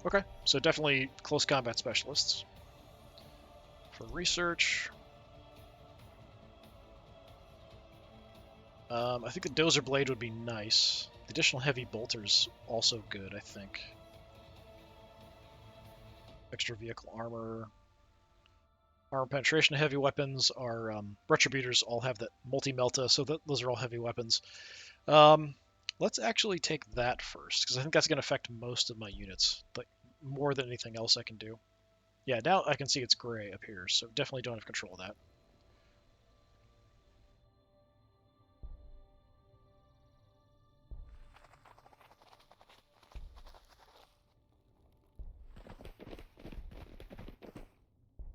Okay, so definitely close combat specialists. For research, I think the dozer blade would be nice. The additional heavy bolter's also good, I think. Extra vehicle armor. Armor penetration, heavy weapons are retributors all have that multi-melta, so those are all heavy weapons. Let's actually take that first, because I think that's going to affect most of my units, like more than anything else I can do. Yeah, now I can see it's gray up here, so definitely don't have control of that.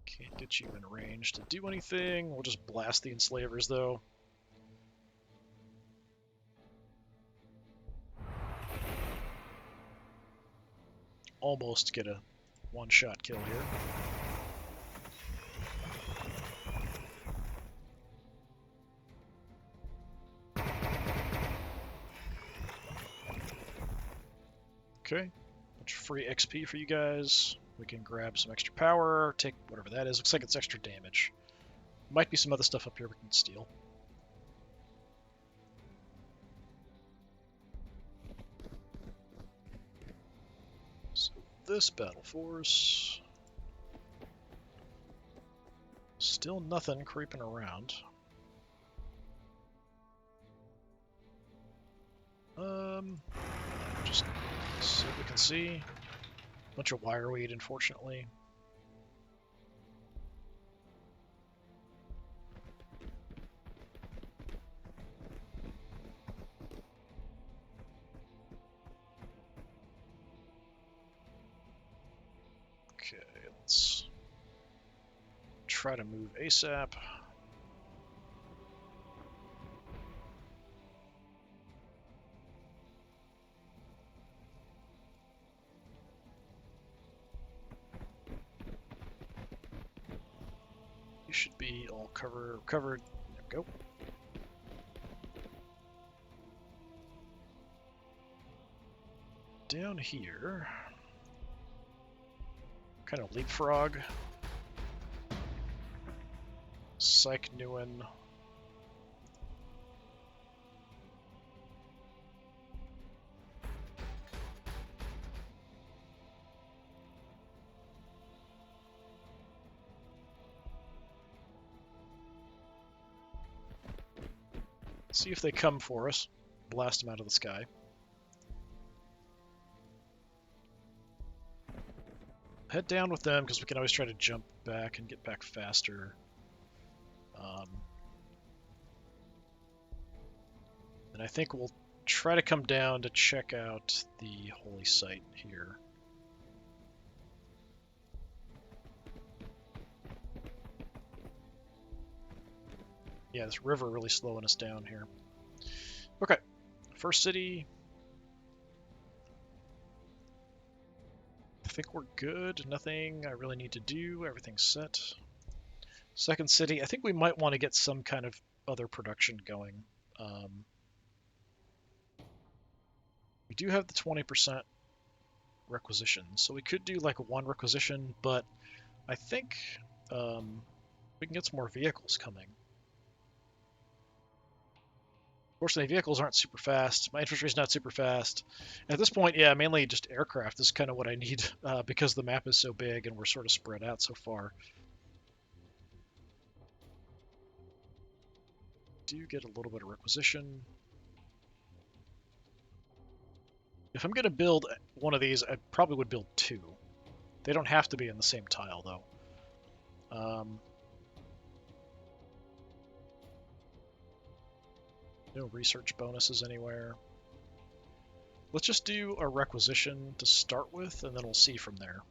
Can't get you in range to do anything. We'll just blast the enslavers, though. Almost get a one-shot kill here. Okay, bunch of free XP for you guys. We can grab some extra power, take whatever that is. Looks like it's extra damage. Might be some other stuff up here we can steal. So this battle force... Still nothing creeping around. Just see what we can see. Bunch of wireweed, unfortunately. Okay, let's try to move ASAP. You should be all covered. There we go. Down here, kind of leapfrog. Psych Newen. See if they come for us. Blast them out of the sky. head down with them because we can always try to jump back and get back faster. And I think we'll try to come down to check out the holy site here. Yeah, this river really slowing us down here. Okay, first city. I think we're good. Nothing I really need to do. Everything's set. Second city. I think we might want to get some kind of other production going. We do have the 20% requisition, so we could do like one requisition, but I think we can get some more vehicles coming. Fortunately, vehicles aren't super fast. My infantry's not super fast. At this point, yeah, mainly just aircraft is kind of what I need because the map is so big and we're sort of spread out so far. Do get a little bit of requisition. If I'm going to build one of these, I probably would build two. They don't have to be in the same tile, though. No research bonuses anywhere. Let's just do a requisition to start with, and then we'll see from there.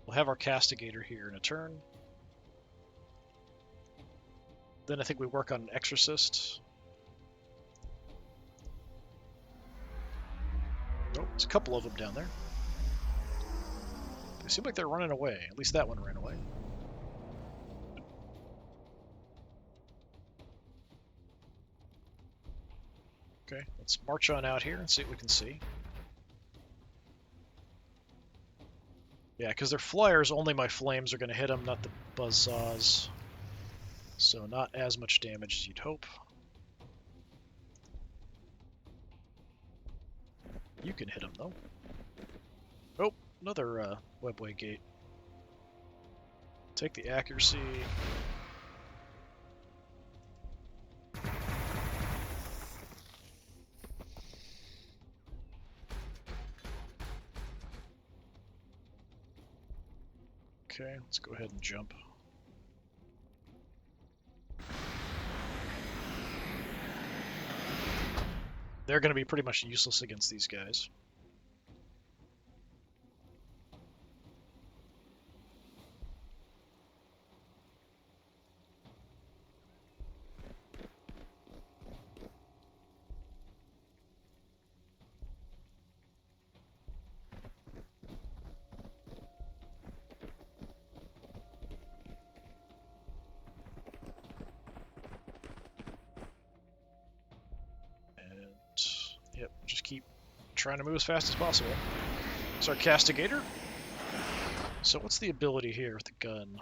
We'll have our castigator here in a turn. Then I think we work on an exorcist. Oh, there's a couple of them down there. They seem like they're running away. At least that one ran away. Okay, let's march on out here and see what we can see. Yeah, because they're flyers, only my flames are going to hit them, not the buzzsaws. So not as much damage as you'd hope. You can hit them, though. Oh, another webway gate. Take the accuracy. Okay, let's go ahead and jump. They're going to be pretty much useless against these guys. Yep, just keep trying to move as fast as possible. It's our castigator. So what's the ability here with the gun?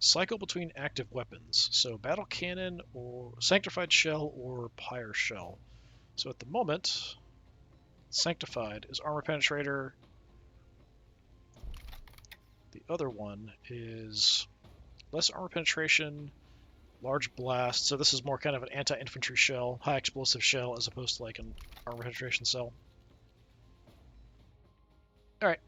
Cycle between active weapons. So battle cannon or sanctified shell or pyre shell. So at the moment, sanctified is armor penetrator. The other one is less armor penetration, large blast. So this is more kind of an anti-infantry shell, high explosive shell, as opposed to like an armor penetration cell. All right.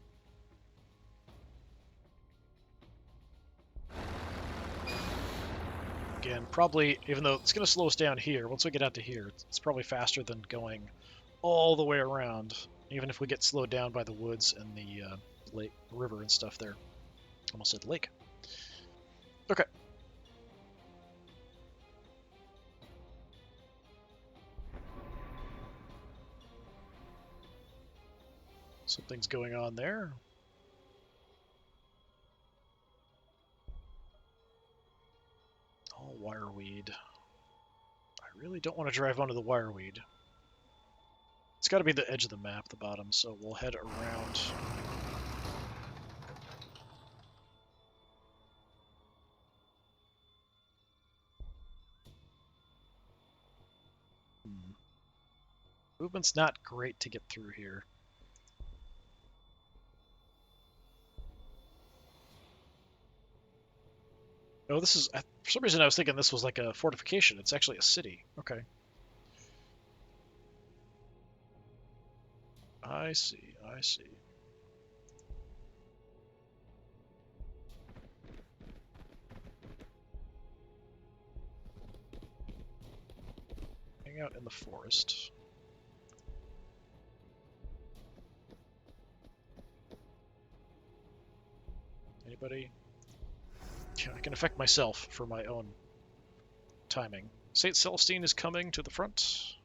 Again, probably, even though it's going to slow us down here, once we get out to here, it's probably faster than going all the way around, even if we get slowed down by the woods and the lake, river and stuff there. Almost said lake. Okay. Something's going on there. All wireweed. I really don't want to drive onto the wireweed. It's got to be the edge of the map, the bottom, so we'll head around. Movement's not great to get through here. Oh, this is... For some reason I was thinking this was like a fortification. It's actually a city. Okay. I see, I see. Hang out in the forest. Anybody? Yeah, I can affect myself for my own timing. St. Celestine is coming to the front.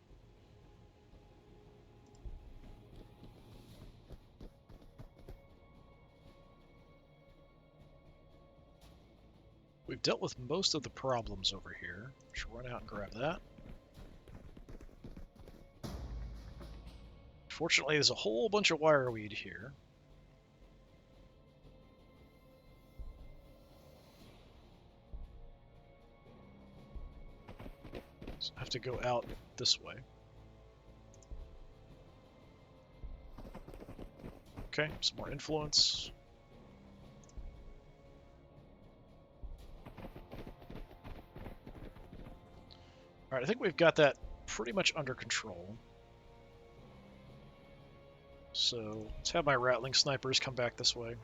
We've dealt with most of the problems over here. Should run out and grab that. Fortunately, there's a whole bunch of wireweed here. So I have to go out this way. Okay, some more influence. Alright, I think we've got that pretty much under control. So let's have my rattling snipers come back this way.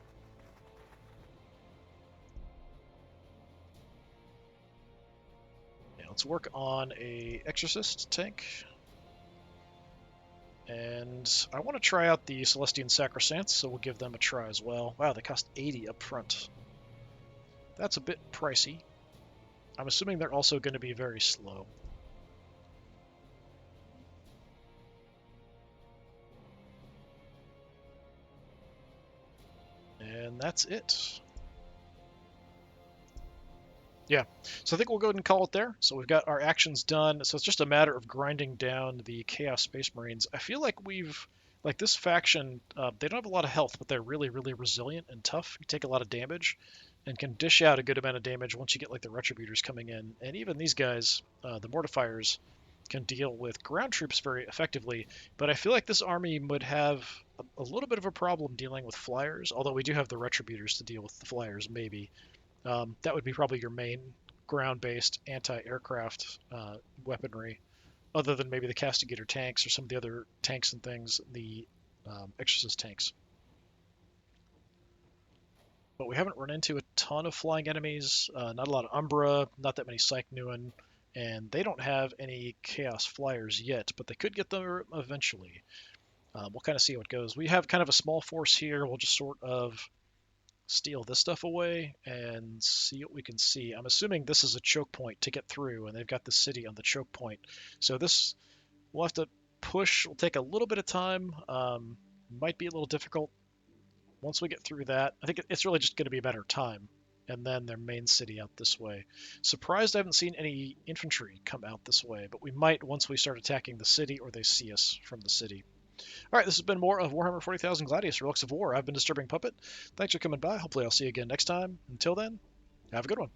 Yeah, let's work on a exorcist tank. And I want to try out the Celestine Sacrosancts, so we'll give them a try as well. Wow, they cost 80 up front. That's a bit pricey. I'm assuming they're also going to be very slow. And that's it. Yeah, so I think we'll go ahead and call it there. So we've got our actions done. So it's just a matter of grinding down the Chaos Space Marines. I feel like like this faction, they don't have a lot of health, but they're really, really resilient and tough. You take a lot of damage and can dish out a good amount of damage once you get like the Retributors coming in. And even these guys, the Mortifiers, can deal with ground troops very effectively. But I feel like this army would have a little bit of a problem dealing with flyers, although we do have the Retributors to deal with the flyers, maybe. That would be probably your main ground-based anti-aircraft weaponry, other than maybe the Castigator tanks or some of the other tanks and things, the Exorcist tanks. But we haven't run into a ton of flying enemies, not a lot of Umbra, not that many Psych Nuin, and they don't have any Chaos Flyers yet, but they could get them eventually. We'll kind of see how it goes. We have kind of a small force here. We'll just sort of steal this stuff away and see what we can see. I'm assuming this is a choke point to get through, and they've got the city on the choke point. So this, we'll have to push. Will take a little bit of time. Might be a little difficult. Once we get through that, I think it's really just going to be a matter of time. And then their main city out this way. Surprised I haven't seen any infantry come out this way, but we might once we start attacking the city or they see us from the city. All right, this has been more of Warhammer 40,000 Gladius, Relics of War. I've been Disturbing Puppet. Thanks for coming by. Hopefully I'll see you again next time. Until then, have a good one.